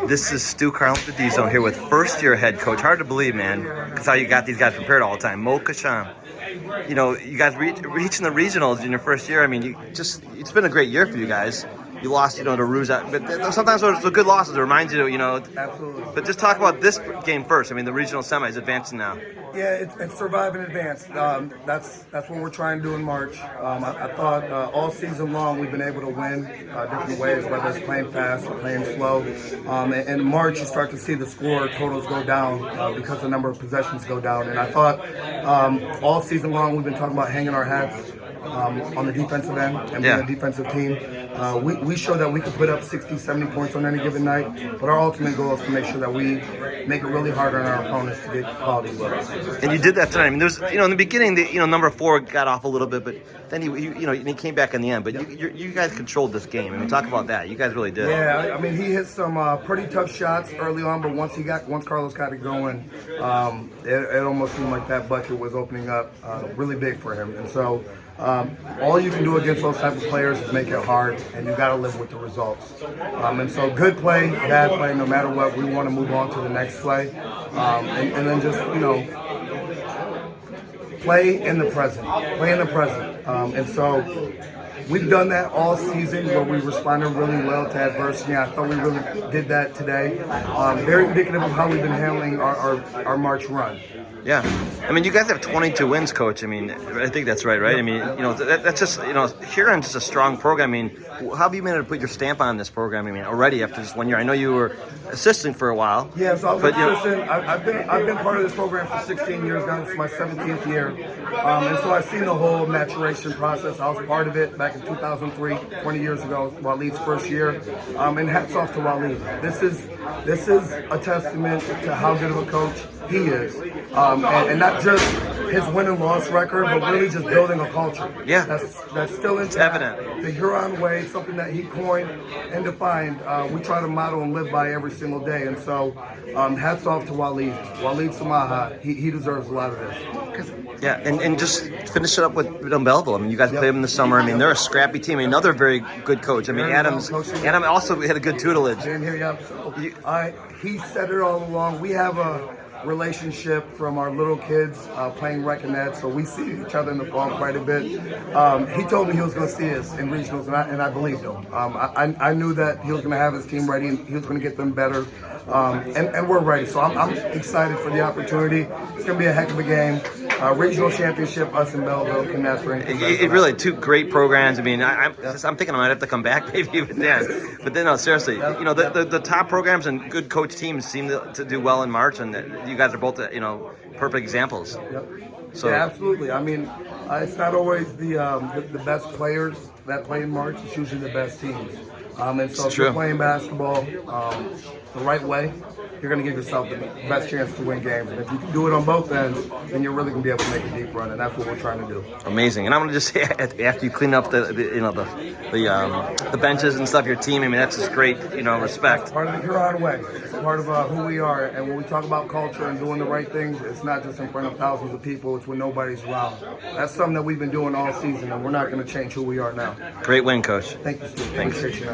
This is Stu Carlin with the D-Zone here with first-year head coach. Hard to believe, man, because how you got these guys prepared all the time. Kasham. You know, you guys reaching the regionals in your first year. I mean, it's been a great year for you guys. You lost, to Ruza, but sometimes those are good losses. It reminds you, Absolutely. But just talk about this game first. I mean, the regional semis advancing now. Yeah, it's survive and advance. That's what we're trying to do in March. I thought all season long we've been able to win different ways, whether it's playing fast or playing slow. And in March you start to see the score totals go down because the number of possessions go down. And I thought all season long we've been talking about hanging our hats on the defensive end and being a defensive team. We show that we can put up 60, 70 points on any given night, but our ultimate goal is to make sure that we make it really hard on our opponents to get quality looks. And you did that tonight. I mean, there's, in the beginning, number 4 got off a little bit, but then he came back in the end. But you guys controlled this game. I mean, talk about that. You guys really did. Yeah, I mean, he hit some pretty tough shots early on, but once Carlos got it going, it almost seemed like that bucket was opening up really big for him. And so all you can do against those type of players is make it hard, and you got to live with the results. And so good play, bad play, no matter what, we want to move on to the next play, and then just play in the present. And so we've done that all season where we responded really well to adversity. I thought we really did that today. Very indicative of how we've been handling our March run. Yeah, I mean, you guys have 22 wins, Coach. I mean, I think that's right? I mean, that's just, Huron's just a strong program. I mean, how have you been able to put your stamp on this program? I mean, already after just 1 year. I know you were assistant for a while. Yeah, so I was an assistant. I've been part of this program for 16 years now. This is my 17th year, and so I've seen the whole maturation process. I was part of it back in 2003, 20 years ago, Waleed's first year. And hats off to Waleed. This is a testament to how good of a coach he is. And not just his win and loss record, but really just building a culture. Yeah, that's still intact. It's evident. The Huron way, something that he coined and defined. We try to model and live by every single day. And so, hats off to Waleed Samaha. He deserves a lot of this. Yeah, and just finish it up with Belleville. I mean, you guys played them in the summer. I mean, they're a scrappy team. Another very good coach. I mean, Adam also had a good tutelage. He said it all along. We have a relationship from our little kids playing rec and net, so we see each other in the fall quite a bit. He told me he was going to see us in regionals, and I believed him. I knew that he was going to have his team ready and he was going to get them better, and we're ready. So I'm excited for the opportunity. It's going to be a heck of a game. Regional championship, us and Belleville can ask for anything. It really, 2 great programs. I mean, I'm thinking I might have to come back maybe even then. But then, no, seriously, the top programs and good coach teams seem to do well in March, and you guys are both, perfect examples. Yep. So yeah, absolutely. I mean, it's not always the best players that play in March. It's usually the best teams. And so if you're playing basketball the right way, you're going to give yourself the best chance to win games. And if you can do it on both ends, then you're really going to be able to make a deep run, and that's what we're trying to do. Amazing. And I'm going to just say, after you clean up the benches and stuff, your team, I mean, that's just great, respect. It's part of the Huron way. It's part of who we are. And when we talk about culture and doing the right things, it's not just in front of thousands of people. It's when nobody's around. That's something that we've been doing all season, and we're not going to change who we are now. Great win, Coach. Thank you, Steve. Thanks. Appreciate you.